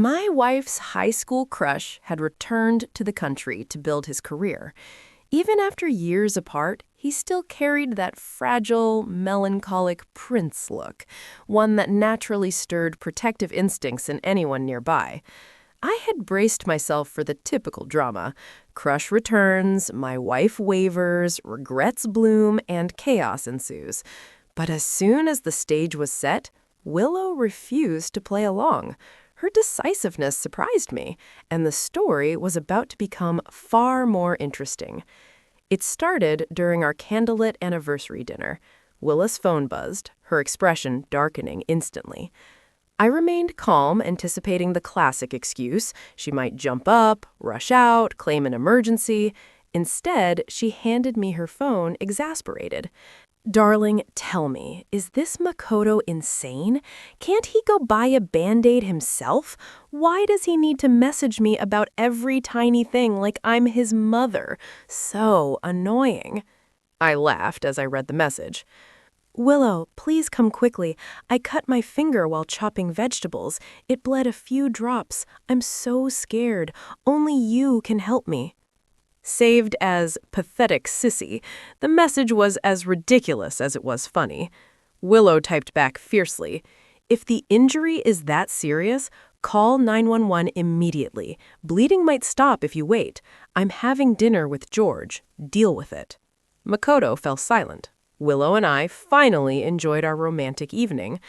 My wife's high school crush had returned to the country to build his career. Even after years apart, he still carried that fragile, melancholic prince look, one that naturally stirred protective instincts in anyone nearby. I had braced myself for the typical drama. Crush returns, my wife wavers, regrets bloom, and chaos ensues. But as soon as the stage was set, Willow refused to play along. Her decisiveness surprised me, and the story was about to become far more interesting. It started during our candlelit anniversary dinner. Willa's phone buzzed, her expression darkening instantly. I remained calm, anticipating the classic excuse. She might jump up, rush out, claim an emergency. Instead, she handed me her phone, exasperated. "Darling, tell me, is this Makoto insane? Can't he go buy a Band-Aid himself? Why does he need to message me about every tiny thing like I'm his mother? So annoying." I laughed as I read the message. "Willow, please come quickly. I cut my finger while chopping vegetables. It bled a few drops. I'm so scared. Only you can help me." Saved as pathetic sissy, the message was as ridiculous as it was funny. Willow typed back fiercely, "If the injury is that serious, call 911 immediately. Bleeding might stop if you wait. I'm having dinner with George. Deal with it." Makoto fell silent. Willow and I finally enjoyed our romantic evening.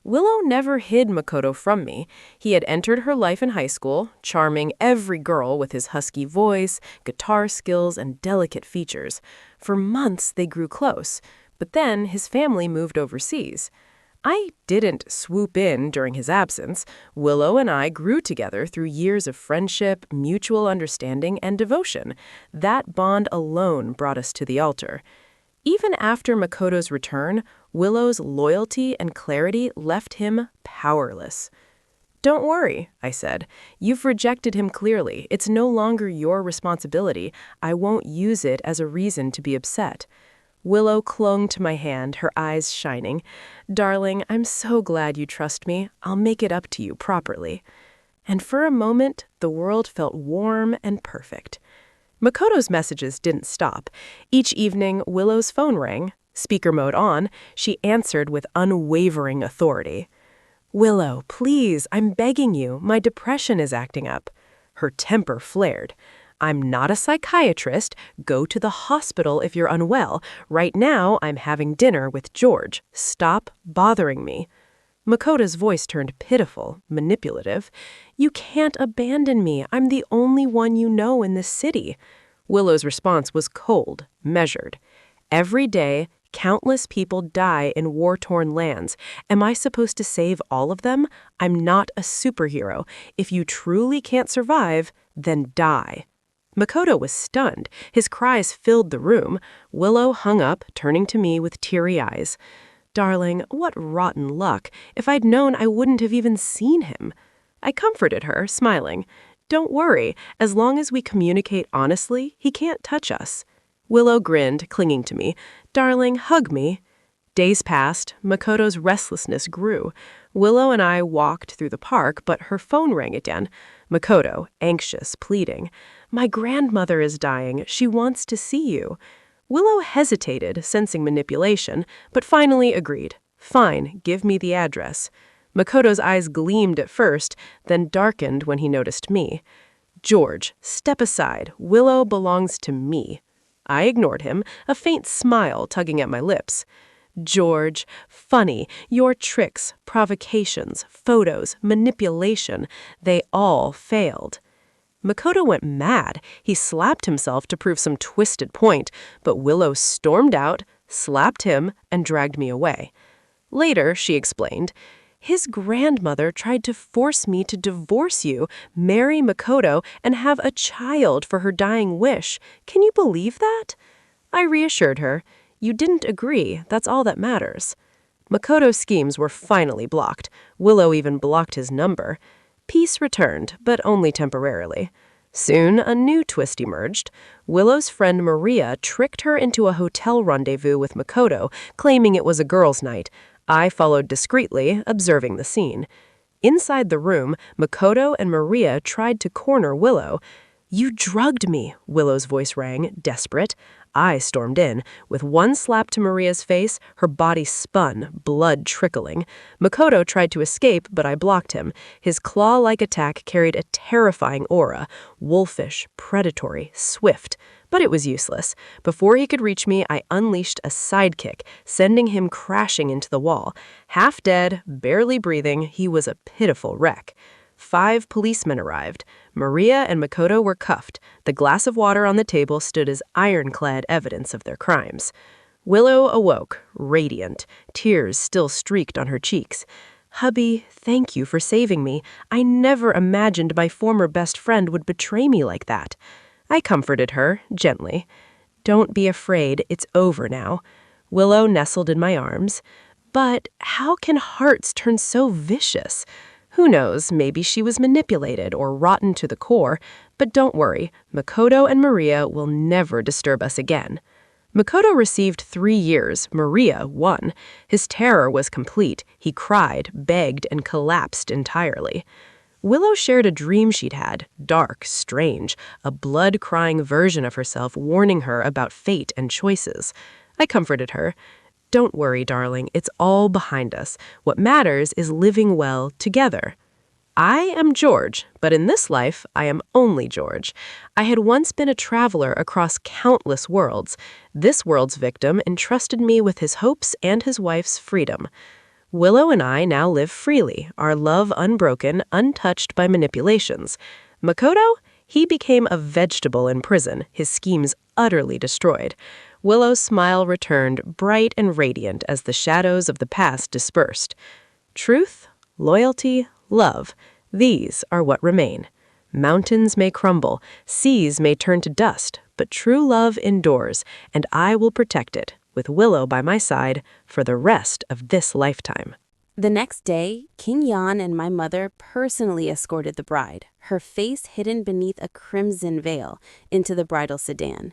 Willow never hid Makoto from me. He had entered her life in high school, charming every girl with his husky voice, guitar skills, and delicate features. For months they grew close, but then his family moved overseas. I didn't swoop in during his absence. Willow and I grew together through years of friendship, mutual understanding, and devotion. That bond alone brought us to the altar. Even after Makoto's return, Willow's loyalty and clarity left him powerless. "Don't worry," I said. "You've rejected him clearly. It's no longer your responsibility. I won't use it as a reason to be upset." Willow clung to my hand, her eyes shining. "Darling, I'm so glad you trust me. I'll make it up to you properly." And for a moment, the world felt warm and perfect. Makoto's messages didn't stop. Each evening, Willow's phone rang. Speaker mode on, she answered with unwavering authority. "Willow, please, I'm begging you. My depression is acting up." Her temper flared. "I'm not a psychiatrist. Go to the hospital if you're unwell. Right now, I'm having dinner with George. Stop bothering me." Makoto's voice turned pitiful, manipulative. "You can't abandon me. I'm the only one you know in this city." Willow's response was cold, measured. "Every day, countless people die in war-torn lands. Am I supposed to save all of them? I'm not a superhero. If you truly can't survive, then die." Makoto was stunned. His cries filled the room. Willow hung up, turning to me with teary eyes. "Darling, what rotten luck. If I'd known, I wouldn't have even seen him." I comforted her, smiling. "Don't worry. As long as we communicate honestly, he can't touch us." Willow grinned, clinging to me. "Darling, hug me." Days passed. Makoto's restlessness grew. Willow and I walked through the park, but her phone rang again. Makoto, anxious, pleading. "My grandmother is dying. She wants to see you." Willow hesitated, sensing manipulation, but finally agreed. "Fine, give me the address." Makoto's eyes gleamed at first, then darkened when he noticed me. "George, step aside. Willow belongs to me." I ignored him, a faint smile tugging at my lips. "George, funny, your tricks, provocations, photos, manipulation, they all failed." Makoto went mad. He slapped himself to prove some twisted point, but Willow stormed out, slapped him, and dragged me away. Later, she explained, "His grandmother tried to force me to divorce you, marry Makoto, and have a child for her dying wish. Can you believe that?" I reassured her. "You didn't agree. That's all that matters." Makoto's schemes were finally blocked. Willow even blocked his number. Peace returned, but only temporarily. Soon, a new twist emerged. Willow's friend Maria tricked her into a hotel rendezvous with Makoto, claiming it was a girls' night. I followed discreetly, observing the scene. Inside the room, Makoto and Maria tried to corner Willow. "You drugged me," Willow's voice rang, desperate. I stormed in. With one slap to Maria's face, her body spun, blood trickling. Makoto tried to escape, but I blocked him. His claw-like attack carried a terrifying aura, wolfish, predatory, swift. But it was useless. Before he could reach me, I unleashed a sidekick, sending him crashing into the wall. Half dead, barely breathing, he was a pitiful wreck. 5 policemen arrived. Maria and Makoto were cuffed. The glass of water on the table stood as ironclad evidence of their crimes. Willow awoke, radiant. Tears still streaked on her cheeks. "Hubby, thank you for saving me. I never imagined my former best friend would betray me like that." I comforted her, gently. "Don't be afraid, it's over now." Willow nestled in my arms. But how can hearts turn so vicious? Who knows, maybe she was manipulated or rotten to the core, but don't worry, Makoto and Maria will never disturb us again. Makoto received 3 years, Maria 1. His terror was complete. He cried, begged, and collapsed entirely. Willow shared a dream she'd had, dark, strange, a blood-crying version of herself warning her about fate and choices. I comforted her. "Don't worry, darling, it's all behind us. What matters is living well together." I am George, but in this life, I am only George. I had once been a traveler across countless worlds. This world's victim entrusted me with his hopes and his wife's freedom. Willow and I now live freely, our love unbroken, untouched by manipulations. Makoto? He became a vegetable in prison, his schemes utterly destroyed. Willow's smile returned, bright and radiant as the shadows of the past dispersed. Truth, loyalty, love, these are what remain. Mountains may crumble, seas may turn to dust, but true love endures, and I will protect it, with Willow by my side, for the rest of this lifetime. The next day, King Yan and my mother personally escorted the bride, her face hidden beneath a crimson veil, into the bridal sedan.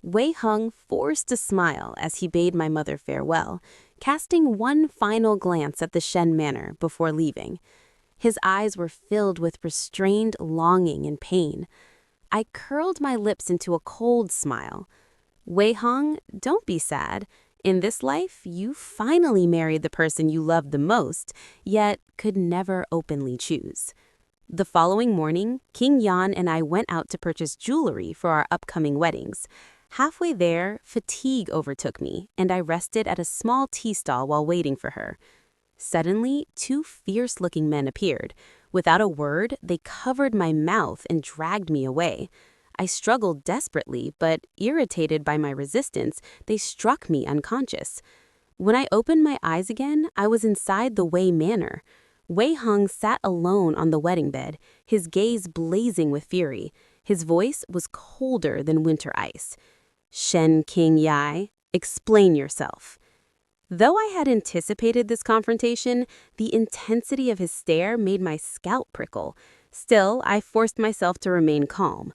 Wei Hung forced a smile as he bade my mother farewell, casting one final glance at the Shen manor before leaving. His eyes were filled with restrained longing and pain. I curled my lips into a cold smile. "Wei Hung, don't be sad. In this life, you finally married the person you loved the most, yet could never openly choose." The following morning, King Yan and I went out to purchase jewelry for our upcoming weddings. Halfway there, fatigue overtook me, and I rested at a small tea stall while waiting for her. Suddenly, 2 fierce-looking men appeared. Without a word, they covered my mouth and dragged me away. I struggled desperately, but irritated by my resistance, they struck me unconscious. When I opened my eyes again, I was inside the Wei manor. Wei Hung sat alone on the wedding bed, his gaze blazing with fury. His voice was colder than winter ice. "Shen King Yai, explain yourself." Though I had anticipated this confrontation, the intensity of his stare made my scalp prickle. Still, I forced myself to remain calm.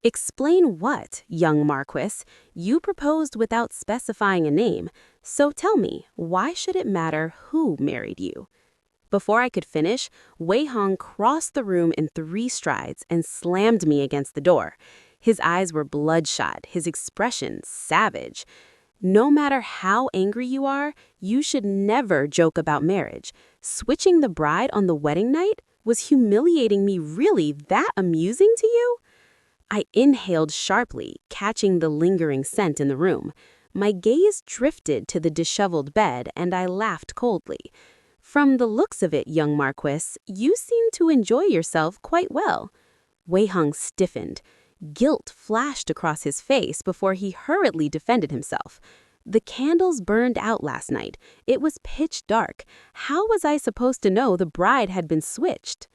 "Explain what, young Marquis? You proposed without specifying a name, so tell me, why should it matter who married you?" Before I could finish, Wei Hong crossed the room in 3 strides and slammed me against the door. His eyes were bloodshot, his expression savage. "No matter how angry you are, you should never joke about marriage. Switching the bride on the wedding night? Was humiliating me really that amusing to you?" I inhaled sharply, catching the lingering scent in the room. My gaze drifted to the disheveled bed, and I laughed coldly. "From the looks of it, young Marquis, you seem to enjoy yourself quite well." Wei Hung stiffened. Guilt flashed across his face before he hurriedly defended himself. "The candles burned out last night. It was pitch dark. How was I supposed to know the bride had been switched?"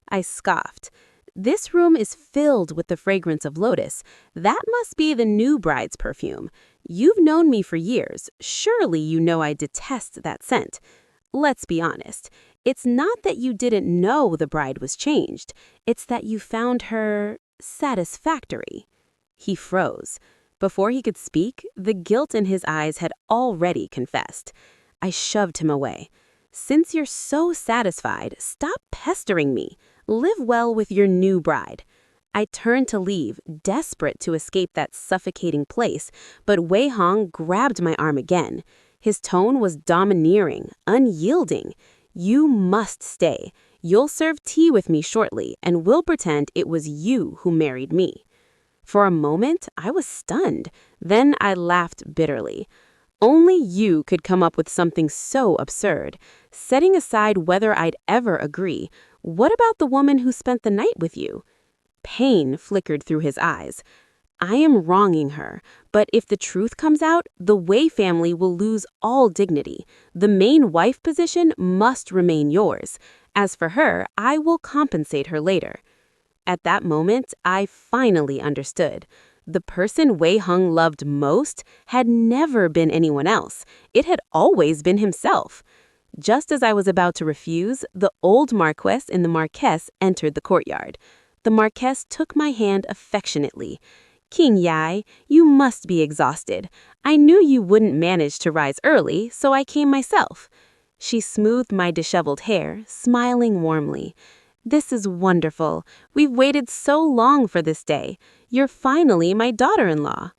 I scoffed. "This room is filled with the fragrance of lotus. That must be the new bride's perfume. You've known me for years. Surely you know I detest that scent. Let's be honest. It's not that you didn't know the bride was changed. It's that you found her satisfactory." He froze. Before he could speak, the guilt in his eyes had already confessed. I shoved him away. "Since you're so satisfied, stop pestering me. Live well with your new bride." I turned to leave, desperate to escape that suffocating place, but Wei Hong grabbed my arm again. His tone was domineering, unyielding. "You must stay. You'll serve tea with me shortly, and we'll pretend it was you who married me." For a moment, I was stunned. Then I laughed bitterly. Only you could come up with something so absurd. Setting aside whether I'd ever agree, what about the woman who spent the night with you? Pain flickered through his eyes. "I am wronging her, but if the truth comes out, the Wei family will lose all dignity. The main wife position must remain yours. As for her, I will compensate her later." At that moment, I finally understood. The person Wei Hung loved most had never been anyone else. It had always been himself. Just as I was about to refuse, the old Marquess and the Marquess entered the courtyard. The Marquess took my hand affectionately. "King Yai, you must be exhausted. I knew you wouldn't manage to rise early, so I came myself." She smoothed my disheveled hair, smiling warmly. "This is wonderful. We've waited so long for this day. You're finally my daughter-in-law."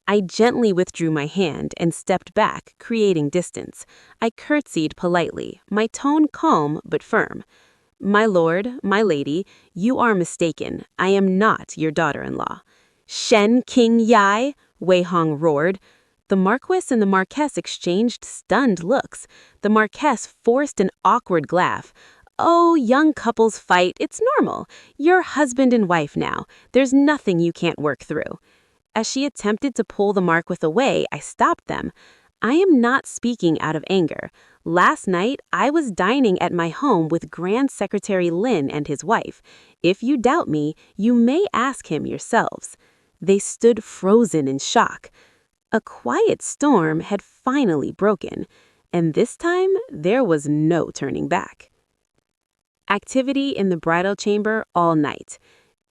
I gently withdrew my hand and stepped back, creating distance. I curtsied politely, my tone calm but firm. "My lord, my lady, you are mistaken. I am not your daughter-in-law." "Shen King Yai!" Wei Hong roared. The Marquess and the Marquess exchanged stunned looks. The Marquess forced an awkward laugh. "Oh, young couples fight. It's normal. You're husband and wife now. There's nothing you can't work through." As she attempted to pull the Marquess away, I stopped them. "I am not speaking out of anger. Last night, I was dining at my home with Grand Secretary Lin and his wife. If you doubt me, you may ask him yourselves." They stood frozen in shock. A quiet storm had finally broken, and this time there was no turning back. Activity in the bridal chamber all night.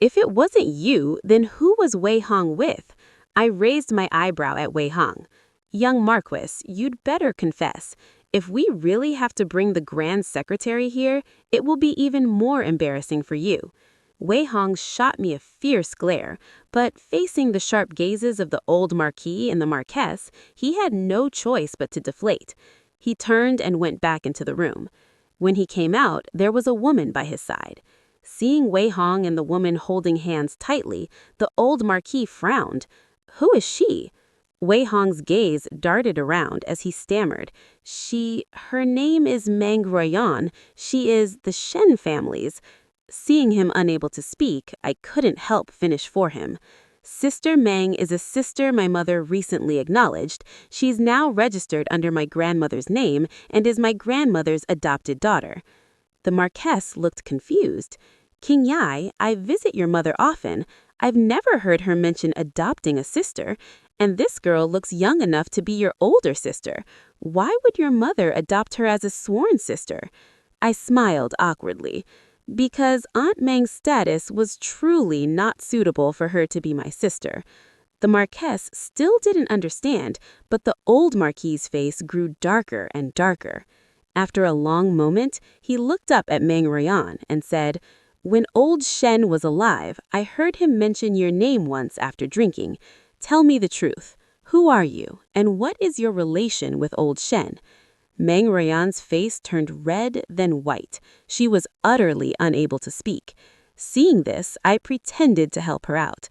If it wasn't you, then who was Wei Hong with? I raised my eyebrow at Wei Hong. "Young Marquess, you'd better confess. If we really have to bring the Grand Secretary here, it will be even more embarrassing for you." Wei Hong shot me a fierce glare, but facing the sharp gazes of the old Marquis and the Marquess, he had no choice but to deflate. He turned and went back into the room. When he came out, there was a woman by his side. Seeing Wei Hong and the woman holding hands tightly, the old Marquis frowned. "Who is she?" Wei Hong's gaze darted around as he stammered. Her name is Meng Royan. She is the Shen family's." Seeing him unable to speak, I couldn't help finish for him. "Sister Meng is a sister my mother recently acknowledged. She's now registered under my grandmother's name and is my grandmother's adopted daughter." The Marquess looked confused. "King Yai, I visit your mother often. I've never heard her mention adopting a sister, and this girl looks young enough to be your older sister. Why would your mother adopt her as a sworn sister?" I smiled awkwardly. "Because Aunt Meng's status was truly not suitable for her to be my sister." The Marquess still didn't understand, but the old Marquis's face grew darker and darker. After a long moment, he looked up at Meng Royan and said, "When old Shen was alive, I heard him mention your name once after drinking. Tell me the truth. Who are you, and what is your relation with old Shen?" Meng Royan's face turned red, then white. She was utterly unable to speak. Seeing this, I pretended to help her out.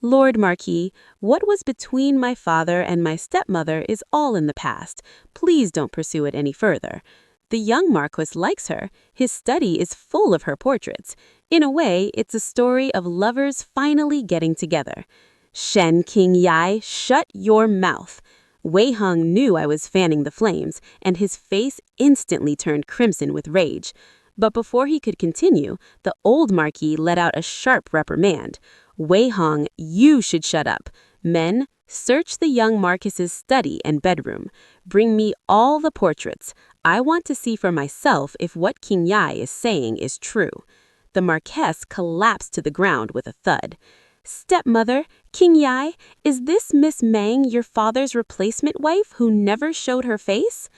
"Lord Marquis, what was between my father and my stepmother is all in the past. Please don't pursue it any further. The young Marquess likes her. His study is full of her portraits. In a way, it's a story of lovers finally getting together." "Shen King Yai, shut your mouth." Wei Hung knew I was fanning the flames, and his face instantly turned crimson with rage. But before he could continue, the old Marquis let out a sharp reprimand. "Wei Hong, you should shut up. Men, search the young Marquess's study and bedroom. Bring me all the portraits. I want to see for myself if what King Yai is saying is true." The Marquess collapsed to the ground with a thud. "Stepmother, King Yai, is this Miss Meng your father's replacement wife who never showed her face?"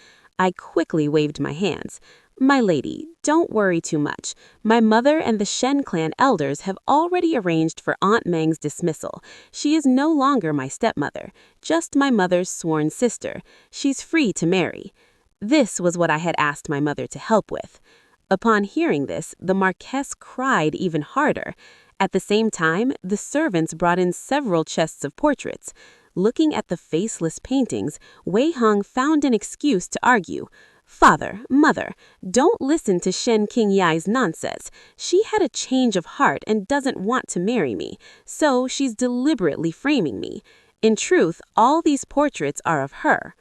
I quickly waved my hands. My lady, don't worry too much. My mother and the Shen clan elders have already arranged for Aunt Meng's dismissal. She is no longer my stepmother, just my mother's sworn sister. She's free to marry. This was what I had asked my mother to help with. Upon hearing this, the Marquess cried even harder. At the same time, the servants brought in several chests of portraits. Looking at the faceless paintings, Wei Hong found an excuse to argue. Father, mother, don't listen to Shen Qingyai's nonsense. She had a change of heart and doesn't want to marry me, so she's deliberately framing me. In truth, all these portraits are of her.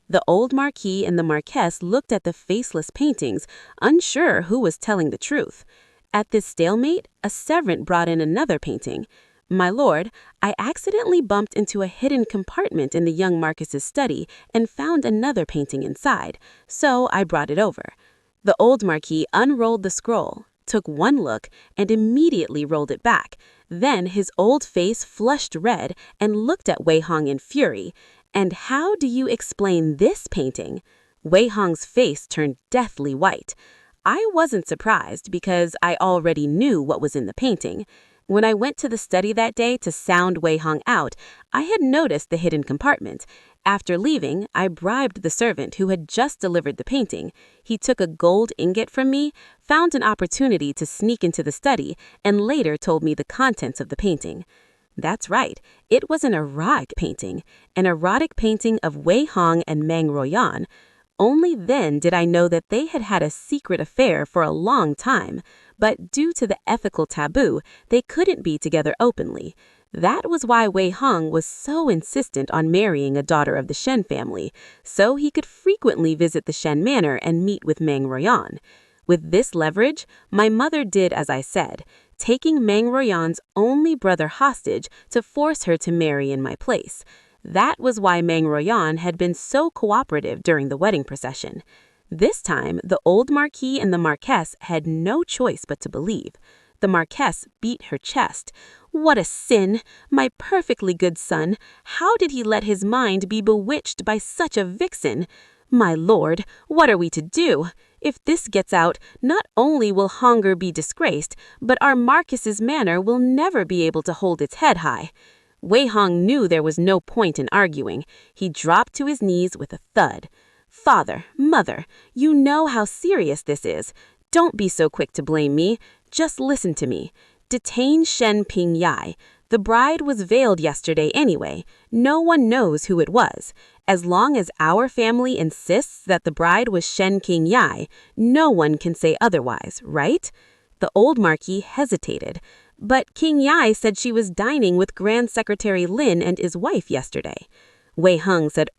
The old Marquis and the Marquess looked at the faceless paintings, unsure who was telling the truth. At this stalemate, a servant brought in another painting. My lord, I accidentally bumped into a hidden compartment in the young Marquis's study and found another painting inside, so I brought it over. The old Marquis unrolled the scroll, took one look, and immediately rolled it back. Then his old face flushed red and looked at Wei Hong in fury. And how do you explain this painting? Wei Hong's face turned deathly white. I wasn't surprised because I already knew what was in the painting. When I went to the study that day to sound Wei Hong out, I had noticed the hidden compartment. After leaving, I bribed the servant who had just delivered the painting. He took a gold ingot from me, found an opportunity to sneak into the study, and later told me the contents of the painting. That's right, it was an erotic painting of Wei Hong and Meng Royan. Only then did I know that they had had a secret affair for a long time, but due to the ethical taboo, they couldn't be together openly. That was why Wei Hong was so insistent on marrying a daughter of the Shen family, so he could frequently visit the Shen manor and meet with Meng Royan. With this leverage, my mother did as I said, taking Meng Royan's only brother hostage to force her to marry in my place. That was why Meng Royan had been so cooperative during the wedding procession. This time, the old Marquis and the Marquess had no choice but to believe. The Marquess beat her chest. What a sin! My perfectly good son! How did he let his mind be bewitched by such a vixen? My lord, what are we to do? If this gets out, not only will Honger be disgraced, but our Marquis's manor will never be able to hold its head high. Wei Hong knew there was no point in arguing. He dropped to his knees with a thud. Father, mother, you know how serious this is. Don't be so quick to blame me. Just listen to me. Detain Shen Qingyai. The bride was veiled yesterday anyway. No one knows who it was. As long as our family insists that the bride was Shen Qingyai, no one can say otherwise, right? The old Marquis hesitated. But Qingyai said she was dining with Grand Secretary Lin and his wife yesterday. Wei Hong said